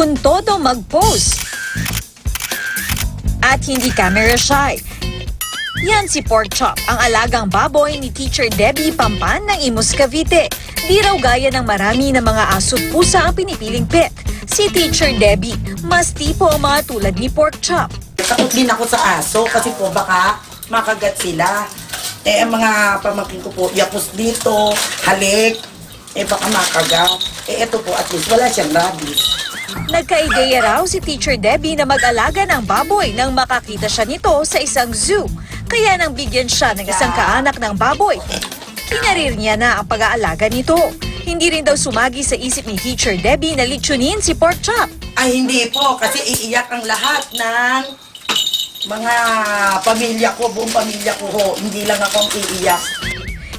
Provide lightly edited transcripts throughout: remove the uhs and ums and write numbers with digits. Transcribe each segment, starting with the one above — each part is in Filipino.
Kun todo mag-pose. At hindi camera shy. Yan si Pork Chop, ang alagang baboy ni Teacher Debbie Pampan ng Imus, Cavite. Di raw gaya ng marami ng mga aso't pusa ang pinipiling pet. Si Teacher Debbie, mas tipo ang mga tulad ni Pork Chop. Takot din ako sa aso kasi po baka makagat sila. Ang mga pamangkin ko po, yapos dito, halik, baka makagat. Ito po at least wala siyang rabies. Nagka-ideya raw si Teacher Debbie na mag-alaga ng baboy nang makakita siya nito sa isang zoo. Kaya nang bigyan siya ng isang kaanak ng baboy, kinarir niya na ang pag-aalaga nito. Hindi rin daw sumagi sa isip ni Teacher Debbie na litsunin si Pork Chop. Ay hindi po, kasi iiyak ang lahat ng mga pamilya ko, buong pamilya ko ho. Hindi lang ako ang iiyak.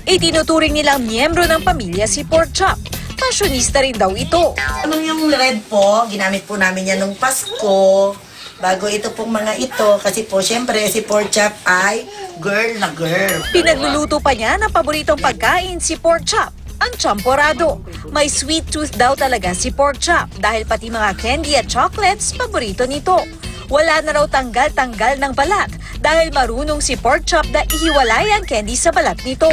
Itinuturing nilang miyembro ng pamilya si Pork Chop. Fashionista rin daw ito. Ano yung red po, ginamit po namin yan nung Pasko. Bago ito pong mga ito, kasi po syempre si Pork Chop ay girl na girl. Pinagluluto pa niya ng paboritong pagkain si Pork Chop, ang champorado. May sweet tooth daw talaga si Pork Chop dahil pati mga candy at chocolates paborito nito. Wala na raw tanggal-tanggal ng balat dahil marunong si Pork Chop na ihiwalay ang candy sa balat nito.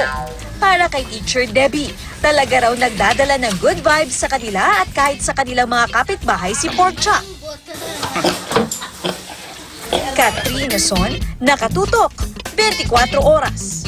Para kay Teacher Debbie, talaga raw nagdadala ng good vibes sa kanila at kahit sa kanilang mga kapitbahay si Pork Chop. Katrina Son, Nakatutok, 24 Oras.